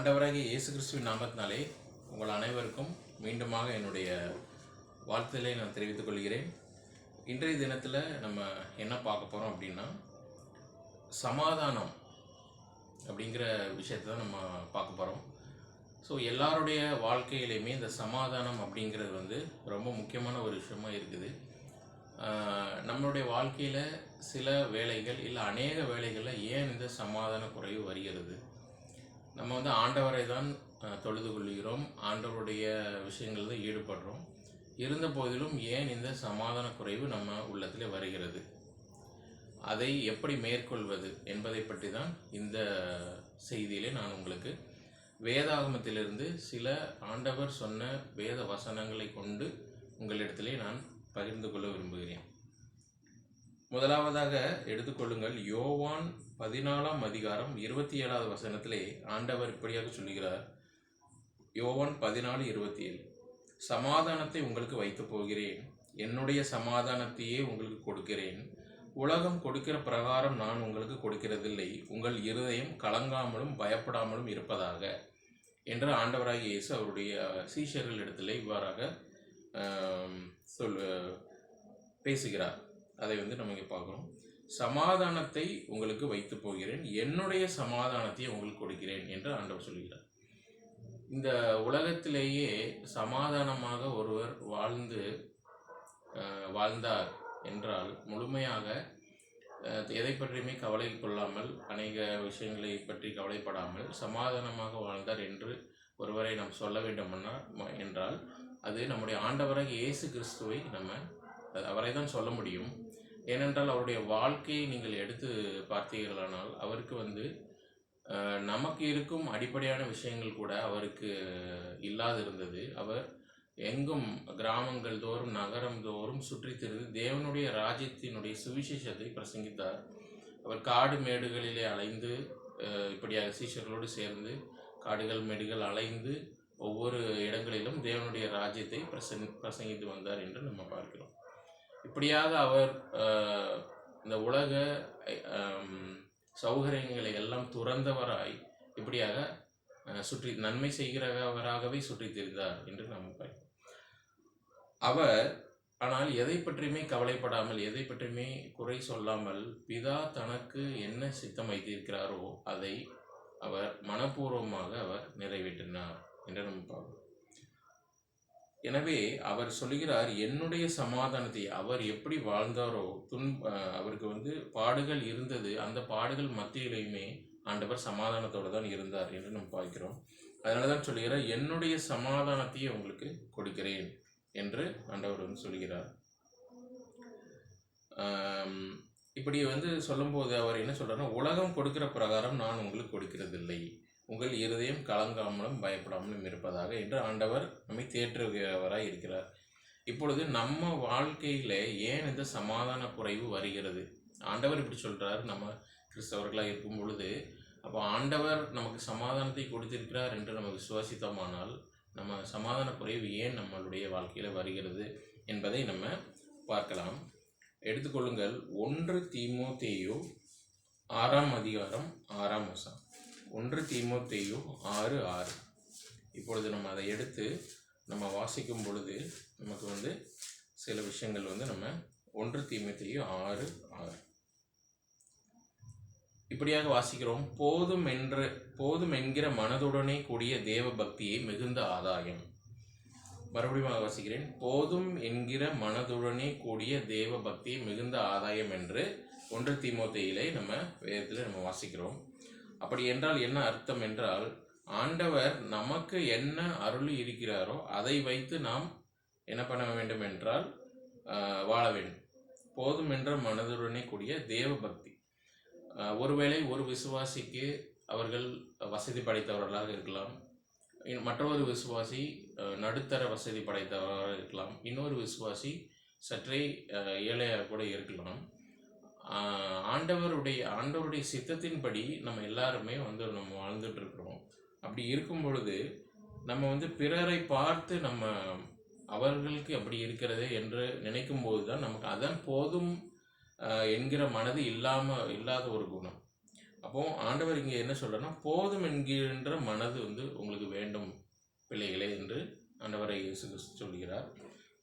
ஆண்டவராகிய இயேசு கிறிஸ்துவின் நாமத்தினாலே உங்கள் அனைவருக்கும் மீண்டுமாக என்னுடைய வாழ்த்துதலை நான் தெரிவித்துக் கொள்கிறேன். இன்றைய தினத்தில் நம்ம என்ன பார்க்க போகிறோம் அப்படின்னா, சமாதானம் அப்படிங்கிற விஷயத்தை தான் நம்ம பார்க்க போகிறோம். ஸோ எல்லாருடைய வாழ்க்கையிலையுமே இந்த சமாதானம் அப்படிங்கிறது ரொம்ப முக்கியமான ஒரு விஷயமா இருக்குது. நம்மளுடைய வாழ்க்கையில் சில வேலைகள் இல்லை அநேக வேலைகளில் ஏன் இந்த சமாதான குறைவு வருகிறது? நம்ம ஆண்டவரை தான் தொழுது கொள்கிறோம், ஆண்டவருடைய விஷயங்கள் தான் ஈடுபடுறோம். இருந்த போதிலும் ஏன் இந்த சமாதான குறைவு நம்ம உள்ளத்தில் வருகிறது, அதை எப்படி மேற்கொள்வது என்பதை பற்றி தான் இந்த செய்தியிலே நான் உங்களுக்கு வேதாகமத்திலிருந்து சில ஆண்டவர் சொன்ன வேத வசனங்களை கொண்டு உங்களிடத்திலே நான் பகிர்ந்து கொள்ள விரும்புகிறேன். முதலாவதாக எடுத்துக்கொள்ளுங்கள், யோவான் 14 அதிகாரம் 27 வசனத்திலே ஆண்டவர் இப்படியாக சொல்லுகிறார். யோவான் 14:27, சமாதானத்தை உங்களுக்கு வைத்து போகிறேன், என்னுடைய சமாதானத்தையே உங்களுக்கு கொடுக்கிறேன். உலகம் கொடுக்கிற பிரகாரம் நான் உங்களுக்கு கொடுக்கிறதில்லை. உங்கள் இருதயம் கலங்காமலும் பயப்படாமலும் இருப்பதாக என்று ஆண்டவராகிய இயேசு அவருடைய சீஷர்களிடத்திலே இவ்வாறாக பேசுகிறார். அதை நம்ம இங்கே பார்க்குறோம். சமாதானத்தை உங்களுக்கு வைத்து போகிறேன், என்னுடைய சமாதானத்தை உங்களுக்கு கொடுக்கிறேன் என்று ஆண்டவர் சொல்கிறார். இந்த உலகத்திலேயே சமாதானமாக ஒருவர் வாழ்ந்தார் என்றால் முழுமையாக எதை பற்றியுமே கவலை கொள்ளாமல், அநேக விஷயங்களை பற்றி கவலைப்படாமல் சமாதானமாக வாழ்ந்தார் என்று ஒருவரை நாம் சொல்ல வேண்டும் என்றால் அது நம்முடைய ஆண்டவராக இயேசு கிறிஸ்துவை அவரை தான் சொல்ல முடியும். ஏனென்றால் அவருடைய வாழ்க்கையை நீங்கள் எடுத்து பார்த்தீர்களானால் அவருக்கு நமக்கு இருக்கும் அடிப்படையான விஷயங்கள் கூட அவருக்கு இல்லாதிருந்தது. அவர் எங்கும் கிராமங்கள் தோறும் நகரம் தோறும் சுற்றி திரிந்து தேவனுடைய ராஜ்யத்தினுடைய சுவிசேஷத்தை பிரசங்கித்தார். அவர் காடு மேடுகளிலே அலைந்து இப்படியாக சீஷர்களோடு சேர்ந்து காடுகள் மேடுகள் அலைந்து ஒவ்வொரு இடங்களிலும் தேவனுடைய ராஜ்யத்தை பிரசங்கித்து வந்தார் என்று நம்ம பார்க்கிறோம். இப்படியாக அவர் இந்த உலக சௌகரியங்களை எல்லாம் துறந்தவராய் இப்படியாக சுற்றி நன்மை செய்கிறவராகவே சுற்றி திரிந்தார் என்று நாம் பார்க்கிறோம். அவர் ஆனால் எதை பற்றியுமே கவலைப்படாமல், எதை பற்றியுமே குறை சொல்லாமல், பிதா தனக்கு என்ன சித்தம் வைத்திருக்கிறாரோ அதை அவர் மனப்பூர்வமாக அவர் நிறைவேற்றினார் என்று நம்ம பார்க்கிறோம். எனவே அவர் சொல்லுகிறார், என்னுடைய சமாதானத்தை. அவர் எப்படி வாழ்ந்தாரோ, அவருக்கு பாடுகள் இருந்தது, அந்த பாடுகள் மத்தியிலையுமே ஆண்டவர் சமாதானத்தோடு தான் இருந்தார் என்று நம்ம பார்க்கிறோம். அதனால தான் சொல்லுகிறார், என்னுடைய சமாதானத்தையே உங்களுக்கு கொடுக்கிறேன் என்று ஆண்டவர் சொல்கிறார். இப்படி சொல்லும்போது அவர் என்ன சொல்றாருன்னா, உலகம் கொடுக்கிற பிரகாரம் நான் உங்களுக்கு கொடுக்கிறதில்லை, உங்கள் இருதயம் கலங்காமலும் பயப்படாமலும் இருப்பதாக என்று ஆண்டவர் நம்மை தேற்றுகிறவராய் இருக்கிறார். இப்பொழுது நம்ம வாழ்க்கையில் ஏன் இந்த சமாதான குறைவு வருகிறது? ஆண்டவர் இப்படி சொல்கிறார், நம்ம கிறிஸ்தவர்களாக இருக்கும் பொழுது. அப்போ ஆண்டவர் நமக்கு சமாதானத்தை கொடுத்திருக்கிறார் என்று நம்ம விசுவாசித்தோமானால் நம்ம சமாதான குறைவு ஏன் நம்மளுடைய வாழ்க்கையில் வருகிறது என்பதை நம்ம பார்க்கலாம். எடுத்துக்கொள்ளுங்கள், 1 தீமோத்தேயு 6 அதிகாரம் 6 வசனம். 1 தீமோத்தேயு 6:6. இப்பொழுது நம்ம அதை எடுத்து நம்ம வாசிக்கும் பொழுது நமக்கு சில விஷயங்கள் நம்ம 1 தீமோத்தேயு 6:6 இப்படியாக வாசிக்கிறோம். போதும் என்கிற மனதுடனே கூடிய தேவ பக்தியை மிகுந்த ஆதாயம். மறுபடியும் வாசிக்கிறேன். போதும் என்கிற மனதுடனே கூடிய தேவ பக்தியை மிகுந்த ஆதாயம் என்று 1 தீமோத்தேயிலே நம்ம வேதத்தில் நம்ம வாசிக்கிறோம். அப்படி என்றால் என்ன அர்த்தம் என்றால், ஆண்டவர் நமக்கு என்ன அருள் இருக்கிறாரோ அதை வைத்து நாம் என்ன பண்ண வேண்டும் என்றால் வாழ வேண்டும். போதும் என்ற மனதுடனே கூடிய தேவ பக்தி. ஒருவேளை ஒரு விசுவாசிக்கு அவர்கள் வசதி படைத்தவர்களாக இருக்கலாம், மற்றொரு விசுவாசி நடுத்தர வசதி படைத்தவராக இருக்கலாம், இன்னொரு விசுவாசி சற்றே ஏழையாக கூட இருக்கலாம். ஆண்டவருடைய சித்தத்தின்படி நம்ம எல்லாருமே நம்ம வாழ்ந்துட்டு இருக்கிறோம். அப்படி இருக்கும் பொழுது நம்ம பிறரை பார்த்து நம்ம அவர்களுக்கு அப்படி இருக்கிறது என்று நினைக்கும் போது தான் நமக்கு அதான் போதும் என்கிற மனது இல்லாத ஒரு குணம். அப்போ ஆண்டவர் இங்கே என்ன சொல்கிறேன்னா, போதும் என்கின்ற மனது வந்து உங்களுக்கு வேண்டும் பிள்ளைகளே என்று ஆண்டவரை இயேசு கிறிஸ்து சொல்கிறார்.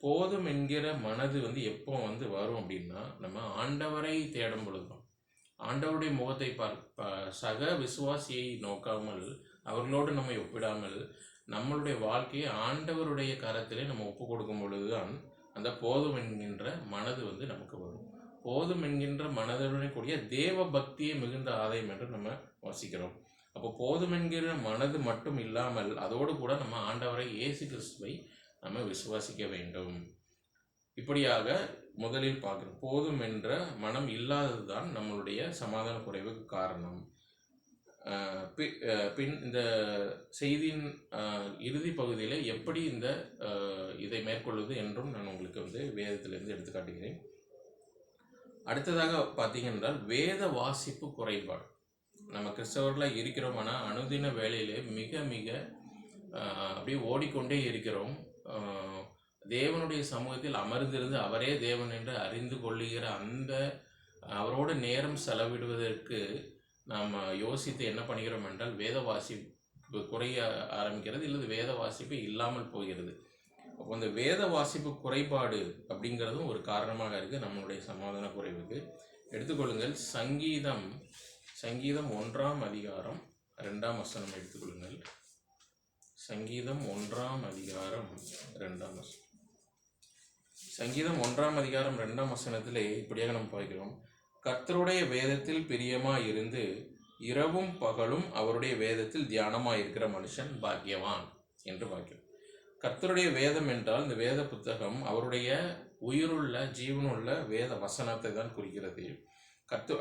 போதும் என்கிற மனது வந்து எப்போ வந்து வரும் அப்படின்னா, நம்ம ஆண்டவரை தேடும் பொழுதும், ஆண்டவருடைய முகத்தை சக விசுவாசியை நோக்காமல், அவர்களோடு நம்ம ஒப்பிடாமல், நம்மளுடைய வாழ்க்கையை ஆண்டவருடைய கரத்திலே நம்ம ஒப்பு கொடுக்கும் பொழுதுதான் அந்த போதும் என்கின்ற மனது வந்து நமக்கு வரும். போதும் என்கின்ற மனதுடன் கூடிய தேவ பக்தியை மிகுந்த ஆதாயம் என்று நம்ம வாசிக்கிறோம். அப்போ போதும் என்கிற மனது மட்டும் இல்லாமல் அதோடு கூட நம்ம ஆண்டவரை இயேசு கிறிஸ்துவை நம்ம விசுவாசிக்க வேண்டும். இப்படியாக முதலில் பார்க்கிறோம், போதும் என்ற மனம் இல்லாதது தான் நம்மளுடைய சமாதான குறைவுக்கு காரணம். பின் இந்த செய்தியின் இறுதி பகுதியில் எப்படி இதை மேற்கொள்வது என்றும் நான் உங்களுக்கு வந்து வேதத்திலிருந்து எடுத்து காட்டுகிறேன். அடுத்ததாக பார்த்தீங்கன்றால் வேத வாசிப்பு குறைபாடு. நம்ம கிறிஸ்தவர்களாக இருக்கிறோம், ஆனால் அனுதின வேலையிலே மிக மிக அப்படியே ஓடிக்கொண்டே இருக்கிறோம். தேவனுடைய சமூகத்தில் அமர்ந்திருந்து அவரே தேவன் என்று அறிந்து கொள்ளுகிற அந்த அவரோட நேரம் செலவிடுவதற்கு நாம் யோசித்து என்ன பண்ணுகிறோம் என்றால் வேத வாசிப்பு குறைய ஆரம்பிக்கிறது, இல்லது வேத வாசிப்பு இல்லாமல் போகிறது. அப்போ அந்த வேத வாசிப்பு குறைபாடு அப்படிங்கிறதும் ஒரு காரணமாக இருக்குது நம்மளுடைய சமாதான குறைவுக்கு. எடுத்துக்கொள்ளுங்கள், சங்கீதம் 1ஆம் அதிகாரம் 2ஆம் வசனம் எடுத்துக்கொள்ளுங்கள். சங்கீதம் 1ஆம் அதிகாரம் 2ஆம் வசனம். சங்கீதம் 1ஆம் அதிகாரம் 2ஆம் வசனத்திலே இப்படியாக நம்ம பார்க்கிறோம், கர்த்தருடைய வேதத்தில் பிரியமாய் இருந்து இரவும் பகலும் அவருடைய வேதத்தில் தியானமாய் இருக்கிற மனுஷன் பாக்கியவான் என்று பார்க்கிறோம். கர்த்தருடைய வேதம் என்றால் இந்த வேத புத்தகம் அவருடைய உயிருள்ள ஜீவனுள்ள வேத வசனத்தை தான் குறிக்கிறது.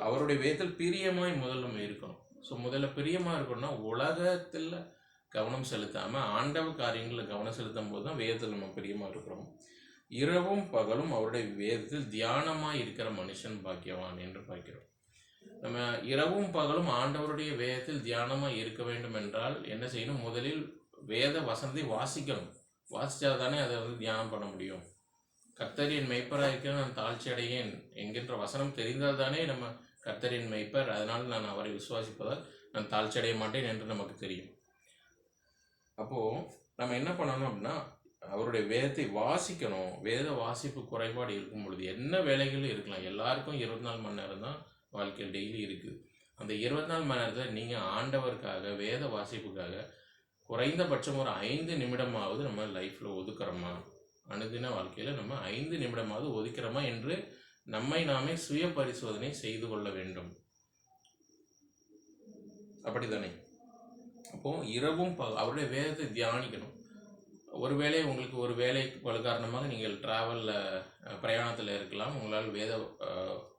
அவருடைய வேதத்தில் பிரியமாய் முதல்ல இருக்கணும். ஸோ முதல்ல பிரியமாக இருக்கணும்னா உலகத்தில் கவனம் செலுத்தாமல் ஆண்டவ காரியங்களில் கவனம் செலுத்தும் போது தான் வேதத்தில் நம்ம பிரியமாக இருக்கிறோம். இரவும் பகலும் அவருடைய வேதத்தில் தியானமாக இருக்கிற மனுஷன் பாக்கியவான் என்று பார்க்கிறோம். நம்ம இரவும் பகலும் ஆண்டவருடைய வேதத்தில் தியானமாக இருக்க வேண்டும் என்றால் என்ன செய்யணும்? முதலில் வேத வசனத்தை வாசிக்கணும். வாசித்தால்தானே அதை வந்து தியானம் பண்ண முடியும். கர்த்தரின் மெய்ப்பராக இருக்கிற நான் தாழ்ச்சி அடையேன் என்கின்ற வசனம் தெரிந்தால் தானே நம்ம கர்த்தரின் மெய்ப்பர், அதனால் நான் அவரை விசுவாசிப்பதால் நான் தாழ்ச்சி அடைய மாட்டேன் என்று நமக்கு தெரியும். அப்போது நம்ம என்ன பண்ணணும் அப்படின்னா அவருடைய வேதத்தை வாசிக்கணும். வேத வாசிப்பு குறைபாடு இருக்கும் பொழுது என்ன வேலைகளும் இருக்கலாம். எல்லாருக்கும் 24 மணி நேரம் தான் வாழ்க்கையில் டெய்லி இருக்குது. அந்த 24 மணி நேரத்தில் நீங்கள் ஆண்டவருக்காக வேத வாசிப்புக்காக குறைந்தபட்சம் ஒரு 5 நிமிடமாவது நம்ம லைஃப்பில் ஒதுக்குறோமா? அனுதின வாழ்க்கையில் நம்ம 5 நிமிடமாவது ஒதுக்கிறோமா என்று நம்மை நாமே சுய பரிசோதனை செய்து கொள்ள வேண்டும். அப்படித்தானே? அப்போது இரவும் அவருடைய வேதத்தை தியானிக்கணும். ஒருவேளை உங்களுக்கு ஒரு வேலை பல காரணமாக நீங்கள் ட்ராவலில் பிரயாணத்தில் இருக்கலாம். உங்களால்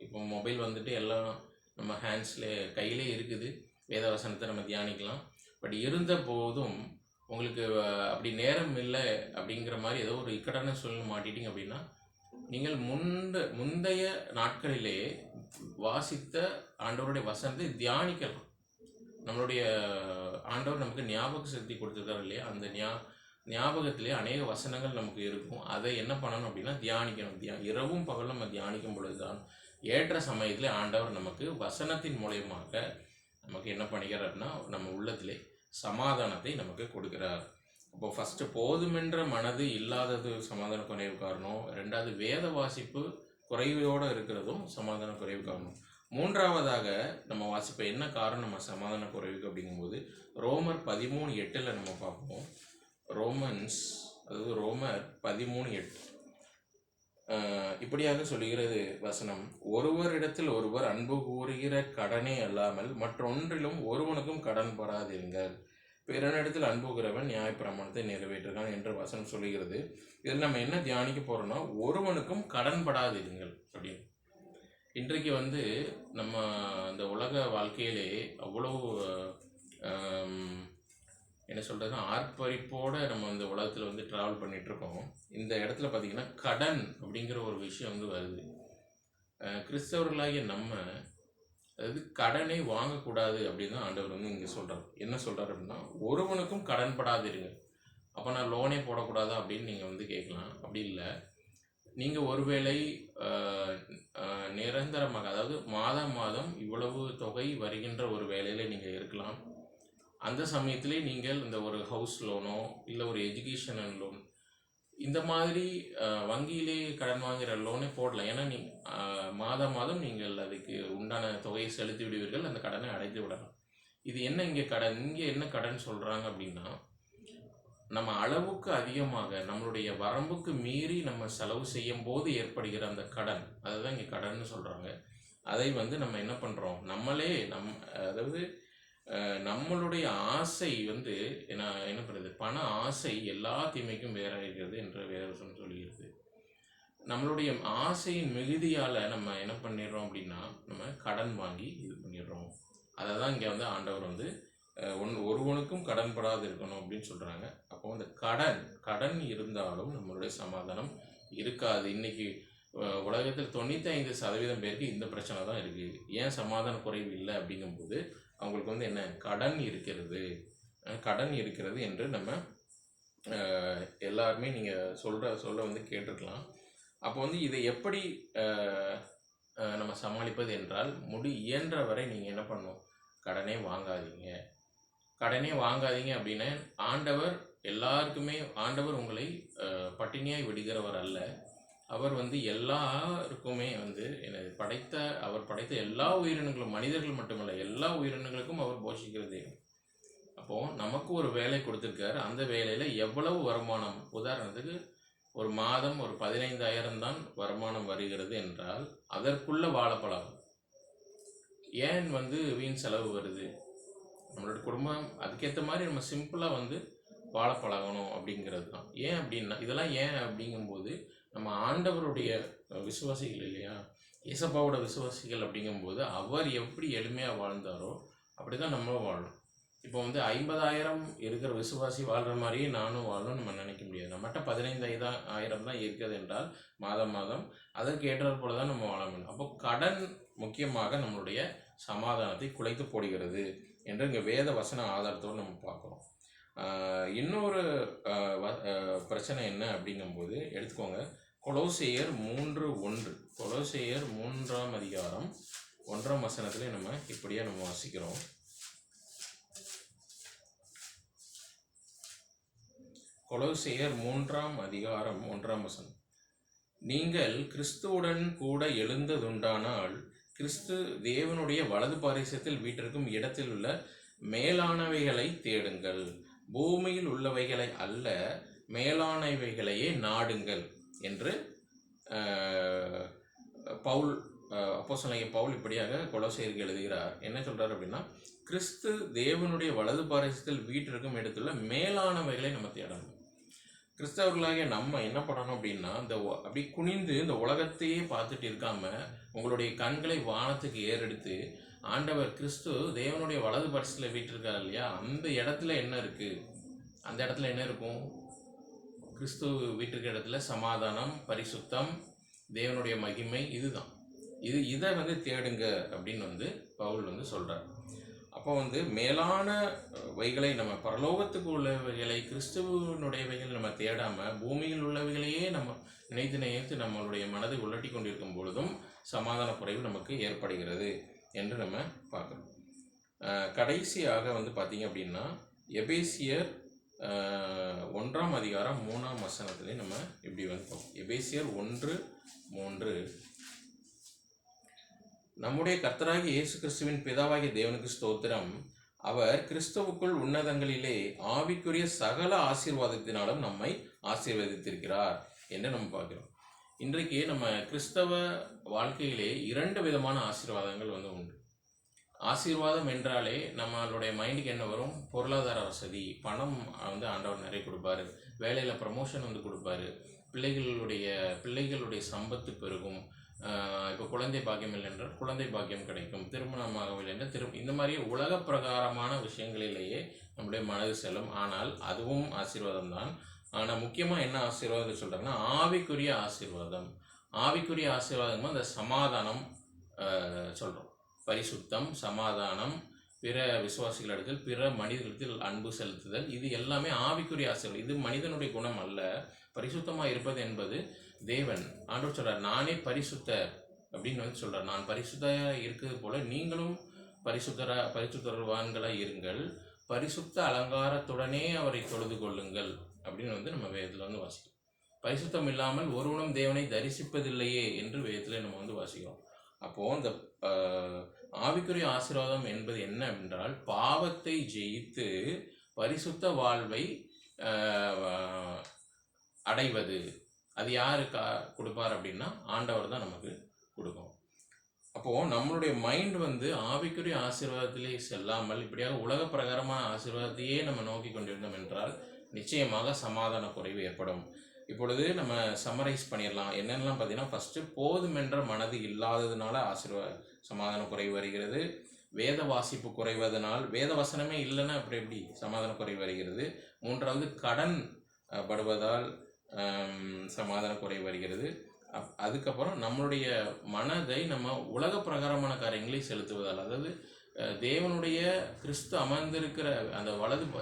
இப்போ மொபைல் வந்துட்டு எல்லாம் நம்ம ஹேண்ட்ஸ்லேயே கையிலே இருக்குது. வேத வசனத்தை நம்ம தியானிக்கலாம். பட் இருந்த போதும் உங்களுக்கு அப்படி நேரம் இல்லை அப்படிங்கிற மாதிரி ஏதோ ஒரு இக்கட்டான சூழ்நிலை மாட்டிட்டீங்க அப்படின்னா நீங்கள் முந்தைய நாட்களிலேயே வாசித்த ஆண்டவருடைய வசனத்தை தியானிக்கலாம். நம்மளுடைய ஆண்டவர் நமக்கு ஞாபக சக்தி கொடுத்துருக்காரு இல்லையா? அந்த ஞாபகத்திலே அநேக வசனங்கள் நமக்கு இருக்கும். அதை என்ன பண்ணணும் அப்படின்னா தியானிக்கணும். இரவும் பகலும் நம்ம தியானிக்கும் பொழுது தான் ஏற்ற சமயத்தில் ஆண்டவர் நமக்கு வசனத்தின் மூலயமாக நமக்கு என்ன பண்ணிக்கிறார்னா நம்ம உள்ளத்திலே சமாதானத்தை நமக்கு கொடுக்கிறார். அப்போ ஃபஸ்ட்டு போதுமென்ற மனது இல்லாதது சமாதான குறைவு காரணம். 2வது வேத வாசிப்பு குறைவோடு இருக்கிறதும் சமாதான குறைவு காரணம். 3வதாக நம்ம வாசிப்ப என்ன காரணம் நம்ம சமாதான குறைவுக்கு அப்படிங்கும்போது ரோமர் 13:8 நம்ம பார்ப்போம். ரோமர் 13:8 இப்படியாக சொல்லுகிறது வசனம், ஒருவரிடத்தில் ஒருவர் அன்பு கூறுகிற கடனே அல்லாமல் மற்றொன்றிலும் ஒருவனுக்கும் கடன் படாதிருங்கள், பிறனிடத்தில் அன்பு கூறவன் நியாயப்பிரமாணத்தை நிறைவேற்றுகிறான் என்று வசனம் சொல்லுகிறது. இதில் நம்ம என்ன தியானிக்க போறோம்னா ஒருவனுக்கும் கடன் படாதிருங்கள் அப்படின்னு. இன்றைக்கு வந்து நம்ம இந்த உலக வாழ்க்கையிலே அவ்வளோ என்ன சொல்கிறதுனா ஆர்ப்பரிப்போடு நம்ம இந்த உலகத்தில் வந்து ட்ராவல் பண்ணிகிட்ருக்கோம். இந்த இடத்துல பார்த்திங்கன்னா கடன் அப்படிங்கிற ஒரு விஷயம் வந்து வருது. கிறிஸ்தவர்களாகிய நம்ம அதாவது கடனை வாங்கக்கூடாது அப்படின்னு தான் ஆண்டவர் வந்து இங்கே சொல்கிறார். என்ன சொல்கிறார் அப்படின்னா ஒருவனுக்கும் கடன் படாதிருங்க. அப்போ நான் லோனே போடக்கூடாதா அப்படின்னு நீங்கள் வந்து கேட்கலாம். அப்படி இல்லை, நீங்கள் ஒருவேளை நிரந்தரமாக, அதாவது மாதம் மாதம் இவ்வளவு தொகை வருகின்ற ஒரு வேலையில் நீங்கள் இருக்கலாம். அந்த சமயத்திலே நீங்கள் இந்த ஒரு ஹவுஸ் லோனோ இல்லை ஒரு எஜுகேஷனல் லோன் இந்த மாதிரி வங்கியிலே கடன் வாங்குகிற லோனே போடலாம். ஏன்னா மாதம் மாதம் நீங்கள் அதுக்கு உண்டான தொகையை செலுத்தி விடுவீர்கள், அந்த கடனை அடைத்து விடலாம். இது என்ன இங்கே என்ன கடன் சொல்கிறாங்க அப்படின்னா, நம்ம அளவுக்கு அதிகமாக நம்மளுடைய வரம்புக்கு மீறி நம்ம செலவு செய்யும் போது ஏற்படுகிற அந்த கடன், அதை தான் இங்கே கடன்னு சொல்கிறாங்க. அதை நம்ம என்ன பண்ணுறோம், அதாவது நம்மளுடைய ஆசை என்ன பண்ணுறது, பண ஆசை எல்லா தீமைக்கும் வேற இருக்கிறது என்று வேதவசனம் சொல்கிறது. நம்மளுடைய ஆசையின் மிகுதியால் நம்ம என்ன பண்ணிடுறோம் அப்படின்னா, நம்ம கடன் வாங்கி இது பண்ணிடுறோம். அதை தான் இங்கே ஆண்டவர் ஒருவனுக்கும் கடன்படாது இருக்கணும் அப்படின்னு சொல்கிறாங்க. அப்போ அந்த கடன் இருந்தாலும் நம்மளுடைய சமாதானம் இருக்காது. இன்னைக்கு உலகத்தில் 95% பேருக்கு இந்த பிரச்சனை தான் இருக்குது. ஏன் சமாதான குறைவு இல்லை அப்படிங்கும்போது அவங்களுக்கு என்ன கடன் இருக்கிறது என்று நம்ம எல்லாருமே நீங்கள் சொல்ல கேட்டிருக்கலாம். அப்போ இதை எப்படி நம்ம சமாளிப்பது என்றால், இயன்ற வரை நீங்கள் என்ன பண்ணணும், கடனே வாங்காதீங்க அப்படின்னா, ஆண்டவர் உங்களை பட்டினியாய் விடுகிறவர் அல்ல. அவர் எல்லாருக்குமே அவர் படைத்த எல்லா உயிரினங்களும், மனிதர்கள் மட்டுமல்ல எல்லா உயிரினங்களுக்கும் அவர் போஷிக்கிறதே. அப்போது நமக்கு ஒரு வேலை கொடுத்துருக்காரு. அந்த வேலையில் எவ்வளவு வருமானம், உதாரணத்துக்கு ஒரு மாதம் ஒரு 15,000 தான் வருமானம் வருகிறது என்றால் அதற்குள்ள வாழ பழகும். ஏன் வீண் செலவு வருது, நம்மளோட குடும்பம் அதுக்கேற்ற மாதிரி நம்ம சிம்பிளாக வாழ பழகணும் அப்படிங்கிறது தான். ஏன் அப்படின்னா, இதெல்லாம் ஏன் அப்படிங்கும்போது நம்ம ஆண்டவருடைய விசுவாசிகள் இல்லையா, இயேசப்பாவோட விசுவாசிகள் அப்படிங்கும்போது அவர் எப்படி எளிமையாக வாழ்ந்தாரோ அப்படி தான் நம்மளும் வாழணும். இப்போ 50,000 இருக்கிற விசுவாசி வாழ்கிற மாதிரியே நானும் வாழணும்னு நம்ம நினைக்க முடியாது. நம்மகிட்ட 15,000 தான் இருக்கிறது என்றால் மாதம் அதற்கு ஏற்றாற் போல தான் நம்ம வாழ வேண்டும். அப்போ கடன் முக்கியமாக நம்மளுடைய சமாதானத்தை குலைத்து போடுகிறது என்று இங்கே வேத வசன ஆதாரத்தோடு நம்ம பார்க்குறோம். இன்னொரு பிரச்சனை என்ன அப்படிங்கும்போது எடுத்துக்கோங்க, கொலோசையர் 3:1. கொலோசையர் 3ஆம் அதிகாரம் 1ஆம் வசனத்திலே நம்ம இப்படியே நம்ம வாசிக்கிறோம். கொலோசையர் 3ஆம் அதிகாரம் 1ஆம் வசனம். நீங்கள் கிறிஸ்துவுடன் கூட எழுந்ததுண்டானால் கிறிஸ்து தேவனுடைய வலது பாரிசத்தில் வீட்டிற்கும் இடத்தில் உள்ள மேலானவைகளை தேடுங்கள், பூமியில் உள்ளவைகளை அல்ல மேலானவைகளையே நாடுங்கள் என்று அப்போஸ்தலனாகிய பவுல் இப்படியாக கொலோசையருக்கு எழுதுகிறார். என்ன சொல்றார் அப்படின்னா, கிறிஸ்து தேவனுடைய வலது பாரிசத்தில் வீட்டிற்கும் இடத்துல மேலானவைகளை நம்ம தேடணும். கிறிஸ்தவர்களாகிய நம்ம என்ன பண்ணணும் அப்படின்னா, அப்படி குனிந்து இந்த உலகத்தையே பார்த்துட்டு இருக்காம உங்களுடைய கண்களை வானத்துக்கு ஏறெடுத்து, ஆண்டவர் கிறிஸ்து தேவனுடைய வலது பாரிசத்தில் வீட்டிருக்கார் இல்லையா, அந்த இடத்துல என்ன இருக்கு, அந்த இடத்துல என்ன இருக்கும், கிறிஸ்து வீட்டிருக்க இடத்துல சமாதானம், பரிசுத்தம், தேவனுடைய மகிமை, இதுதான். இதை தேடுங்க அப்படின்னு பவுல் சொல்றார். அப்போ மேலான வைகளை, நம்ம பரலோகத்துக்கு உள்ளவைகளை, கிறிஸ்துவனுடையவைகளை நம்ம தேடாம பூமியில் உள்ளவைகளையே நம்ம நினைத்து நம்மளுடைய மனதை உலட்டி கொண்டிருக்கும் பொழுதும் சமாதான குறைவு நமக்கு ஏற்படுகிறது என்று நம்ம பார்க்கணும். கடைசியாக பார்த்தீங்க அப்படின்னா, எபேசியர் 1ஆம் அதிகாரம் 3ஆம் வசனத்திலே நம்ம இப்படி எபேசியர் 1:3, நம்முடைய கர்த்தராகிய இயேசு கிறிஸ்துவின் பிதாவாகிய தேவனுக்கு ஸ்தோத்திரம், அவர் கிறிஸ்துவுக்குள் உன்னதங்களிலே ஆவிக்குரிய சகல ஆசீர்வாதத்தினாலும் நம்மை ஆசீர்வதித்திருக்கிறார் என்று நம்ம பார்க்கிறோம். இன்றைக்கு நம்ம கிறிஸ்தவ வாழ்க்கையிலே 2 விதமான ஆசீர்வாதங்கள் உண்டு. ஆசீர்வாதம் என்றாலே நம்மளுடைய மைண்டுக்கு என்ன வரும், பொருளாதார வசதி, பணம் ஆண்டவர் நிறைய கொடுப்பாரு, வேலையில் ப்ரமோஷன் கொடுப்பாரு, பிள்ளைகளுடைய சம்பத்து பெருகும், இப்போ குழந்தை பாக்கியம் இல்லை என்றால் குழந்தை பாக்கியம் கிடைக்கும், திருமணமாகவில்லை என்றால் இந்த மாதிரி உலக பிரகாரமான விஷயங்களிலேயே நம்முடைய மனது செல்லும். ஆனால் அதுவும் ஆசீர்வாதம் தான். ஆனால் முக்கியமாக என்ன ஆசீர்வாதம் சொல்கிறாங்கன்னா, ஆவிக்குரிய ஆசீர்வாதம். ஆவிக்குரிய ஆசீர்வாதம் அந்த சமாதானம் சொல்கிறோம், பரிசுத்தம், சமாதானம், பிற விசுவாசிகளிடத்தில், பிற மனிதர்களிடத்தில் அன்பு செலுத்துதல், இது எல்லாமே ஆவிக்குரிய ஆசீர்வாதம். இது மனிதனுடைய குணம் அல்ல. பரிசுத்தமாக இருப்பது என்பது தேவன் ஆண்டவர் சொல்றார், நானே பரிசுத்தர் அப்படின்னு வந்து சொல்றார். நான் பரிசுத்தராக இருக்கிறது போல நீங்களும் பரிசுத்தவான்களாக இருங்கள், பரிசுத்த அலங்காரத்துடனே அவரை தொழுது கொள்ளுங்கள் அப்படின்னு வந்து நம்ம வேதத்தில் வந்து வாசிக்கிறோம். பரிசுத்தம் இல்லாமல் ஒருவனும் தேவனை தரிசிப்பதில்லையே என்று வேதத்தில் நம்ம வந்து வாசிக்கிறோம். அப்போது இந்த ஆவிக்குரிய ஆசீர்வாதம் என்பது என்ன என்றால், பாவத்தை ஜெயித்து பரிசுத்த வாழ்வை அடைவது. அது யாரு கொடுப்பார் அப்படின்னா ஆண்டவர் தான் நமக்கு கொடுக்கும். அப்போது நம்மளுடைய மைண்ட் வந்து ஆவிக்குரிய ஆசீர்வாதத்திலே செல்லாமல் இப்படியாக உலக பிரகாரமான ஆசீர்வாதத்தையே நம்ம நோக்கி கொண்டிருந்தோம் என்றால் நிச்சயமாக சமாதான குறைவு ஏற்படும். இப்பொழுது நம்ம சம்மரைஸ் பண்ணிடலாம். என்னென்னலாம் பார்த்தீங்கன்னா, ஃபஸ்ட்டு போதுமென்ற மனது இல்லாததுனால சமாதான குறைவு வருகிறது. வேத வாசிப்பு குறைவதனால், வேத வசனமே இல்லைன்னா அப்படி எப்படி சமாதான குறைவு வருகிறது. மூன்றாவது கடன் படுவதால் சமாதான குறைவு வருகிறது. அதுக்கப்புறம் நம்மளுடைய மனதை நம்ம உலக பிரகாரமான காரியங்களை செலுத்துவதால், அதாவது தேவனுடைய கிறிஸ்து அமர்ந்திருக்கிற அந்த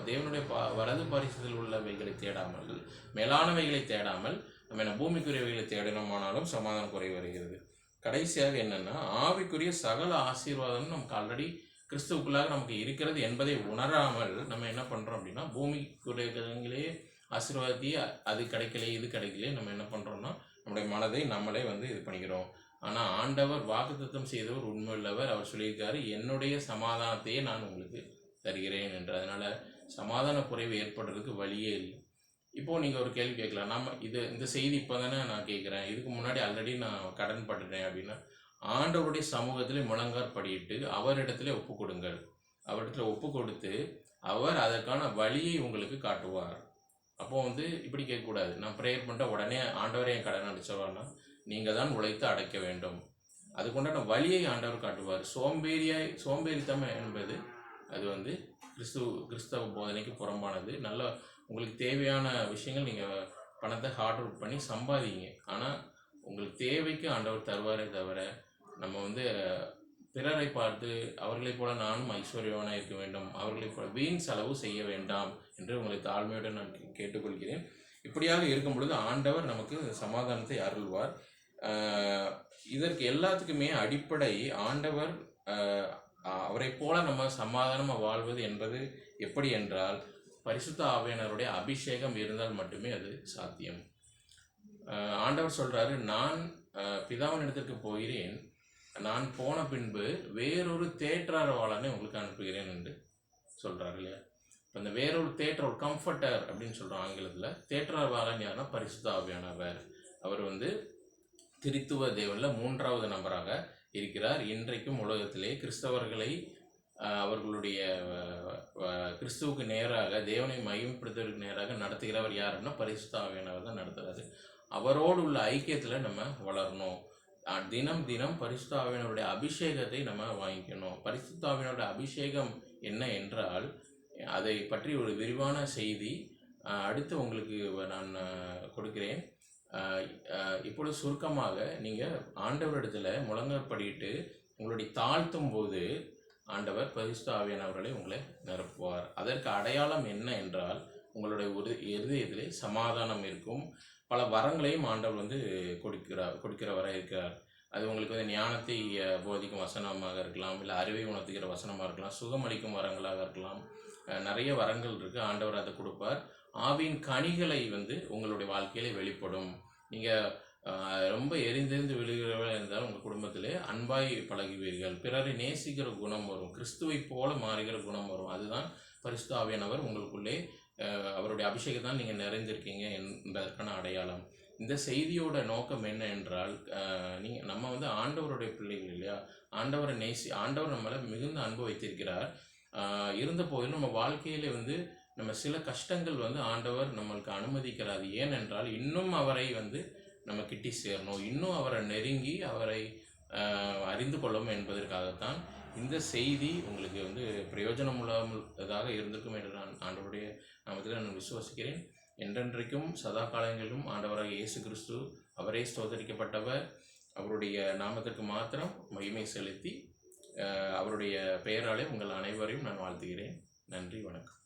தேவனுடைய வலது பரிசுத்தில் உள்ளவைகளை தேடாமல், மேலானவைகளை தேடாமல் நம்ம என்ன பூமிக்குரியவைகளை தேடினோமானாலும் சமாதான குறைவு வருகிறது. கடைசியாக என்னென்னா, ஆவிக்குரிய சகல ஆசீர்வாதம் நமக்கு ஆல்ரெடி கிறிஸ்துவுக்குள்ளாக நமக்கு இருக்கிறது என்பதை உணராமல் நம்ம என்ன பண்ணுறோம் அப்படின்னா, பூமிக்குரியங்களே ஆசீர்வாதத்தையே அது கிடைக்கலையே இது கிடைக்கலையே நம்ம என்ன பண்ணுறோம்னா நம்முடைய மனதை நம்மளே வந்து இது பண்ணிக்கிறோம். ஆனால் ஆண்டவர் வாக்குத்தத்தம் செய்தவர் உண்மையுள்ளவர். அவர் சொல்லியிருக்காரு, என்னுடைய சமாதானத்தையே நான் உங்களுக்கு தருகிறேன் என்று. அதனால் சமாதான குறைவு ஏற்படுறதுக்கு வழியே இல்லை. இப்போது நீங்கள் ஒரு கேள்வி கேட்கலாம், இந்த செய்தி இப்போ தானே நான் கேட்குறேன், இதுக்கு முன்னாடி ஆல்ரெடி நான் கடன் பட்டுட்டேன் அப்படின்னா, ஆண்டவருடைய சமூகத்தில் முழங்கார் படியிட்டு அவரிடத்துல ஒப்பு கொடுங்கள். அவரிடத்துல ஒப்பு கொடுத்து அவர் அதற்கான வழியை உங்களுக்கு காட்டுவார். அப்போது வந்து இப்படி கேட்கக்கூடாது, நான் ப்ரேயர் பண்ணிட்ட உடனே ஆண்டவரே என் கடன் அடிச்சவான்னா, நீங்கள் தான் உழைத்து அடைக்க வேண்டும். அதுக்குண்டான வழியை ஆண்டவர் காட்டுவார். சோம்பேறித்தனம் என்பது அது வந்து கிறிஸ்தவ போதனைக்கு புறம்பானது. நல்ல உங்களுக்கு தேவையான விஷயங்கள் நீங்கள் பணத்தை ஹார்ட் ஒர்க் பண்ணி சம்பாதிங்க. ஆனால் உங்களுக்கு தேவைக்கு ஆண்டவர் தருவாரே தவிர, நம்ம வந்து பிறரை பார்த்து அவர்களைப் போல நானும் ஐஸ்வர்யவானாக இருக்க வேண்டும், அவர்களைப் போல வீண் செலவு செய்ய வேண்டாம் என்று உங்களை தாழ்மையுடன் நான் கேட்டுக்கொள்கிறேன். இப்படியாக இருக்கும் பொழுது ஆண்டவர் நமக்கு சமாதானத்தை அருள்வார். இதற்கு எல்லாத்துக்குமே அடிப்படை ஆண்டவர் அவரை போல நம்ம சமாதானமாக வாழ்வது என்பது எப்படி என்றால், பரிசுத்த ஆவியானவருடைய அபிஷேகம் இருந்தால் மட்டுமே அது சாத்தியம். ஆண்டவர் சொல்கிறாரு, நான் பிதாவின் இடத்திற்கு போகிறேன், நான் போன பின்பு வேறொரு தேற்றாரவாளனை உங்களுக்கு அனுப்புகிறேன் என்று சொல்கிறார் இல்லையா. இப்போ இந்த வேறொரு ஒரு கம்ஃபர்டர் அப்படின்னு சொல்கிறோம் ஆங்கிலத்தில். தேற்றாரவாளன் யாருன்னா பரிசுத்த ஆவியானவர். அவர் வந்து திரித்துவ தேவனில் 3வது நபராக இருக்கிறார். இன்றைக்கும் உலகத்திலே கிறிஸ்தவர்களை அவர்களுடைய கிறிஸ்துவுக்கு நேராக, தேவனை மையப்படுத்துவதற்கு நேராக நடத்துகிறவர் யாருன்னா பரிசுத்த ஆவியானவர் தான் நடத்துகிறாரு. அவரோடு உள்ள ஐக்கியத்தில் நம்ம வளரணும். தினம் பரிசுத்த ஆவியானவருடைய அபிஷேகத்தை நம்ம வாங்கிக்கணும். பரிசுத்த ஆவியானவருடைய அபிஷேகம் என்ன என்றால், அதை பற்றி ஒரு விரிவான செய்தி அடுத்து உங்களுக்கு நான் கொடுக்கிறேன். இப்பொழுது சுருக்கமாக, நீங்கள் ஆண்டவரிடத்தில் முழங்கப்படிட்டு உங்களுடைய தாழ்த்தும் போது ஆண்டவர் பரிசுத்த ஆவியானவர்களை உங்களை நிரப்புவார். அதற்கு அடையாளம் என்ன என்றால், உங்களுடைய ஒரு இருதயத்திலே சமாதானம் இருக்கும். பல வரங்களையும் ஆண்டவர் வந்து கொடுக்கிறவராக இருக்கிறார். அது உங்களுக்கு வந்து ஞானத்தை போதிக்கும் வசனமாக இருக்கலாம், இல்லை அறிவை உணர்த்துகிற வசனமாக இருக்கலாம், சுகமளிக்கும் வரங்களாக இருக்கலாம். நிறைய வரங்கள் இருக்குது. ஆண்டவர் அதை கொடுப்பார். ஆவியின் கனிகளை வந்து உங்களுடைய வாழ்க்கையிலே வெளிப்படும். நீங்கள் ரொம்ப எரிந்தெறிந்து விழுகிறவர்கள் இருந்தால் உங்கள் குடும்பத்திலே அன்பாய் பழகுவீர்கள். பிறரை நேசிக்கிற குணம் வரும். கிறிஸ்துவை போல மாறுகிற குணம் வரும். அதுதான் பரிசுத்த ஆவியானவர் உங்களுக்குள்ளே அவருடைய அபிஷேகத்தான் நீங்கள் நிறைந்திருக்கீங்க என்பதற்கான அடையாளம். இந்த செய்தியோட நோக்கம் என்ன என்றால், நம்ம வந்து ஆண்டவருடைய பிள்ளைகள் இல்லையா. ஆண்டவர் நம்மளை மிகுந்த அன்பு வைத்திருக்கிறார். இருந்த போதிலும் நம்ம வாழ்க்கையில வந்து நம்ம சில கஷ்டங்கள் வந்து ஆண்டவர் நம்மளுக்கு அனுமதிக்கிறார். ஏனென்றால் இன்னும் அவரை வந்து நம்ம கிட்டி சேரணும், இன்னும் அவரை நெருங்கி அவரை அறிந்து கொள்ளவும் என்பதற்காகத்தான் இந்த செய்தி உங்களுக்கு வந்து பிரயோஜனம் உள்ளதாக இருந்திருக்கும் என்று நான் ஆண்டவருடைய நாமத்தில் நான் விசுவாசிக்கிறேன். என்றென்றைக்கும் சதா காலங்களிலும் ஆண்டவராக இயேசு கிறிஸ்து அவரே ஸ்தோத்தரிக்கப்பட்டவர். அவருடைய நாமத்திற்கு மாத்திரம் மகிமை செலுத்தி அவருடைய பெயராலே உங்கள் அனைவரையும் நான் வாழ்த்துகிறேன். நன்றி, வணக்கம்.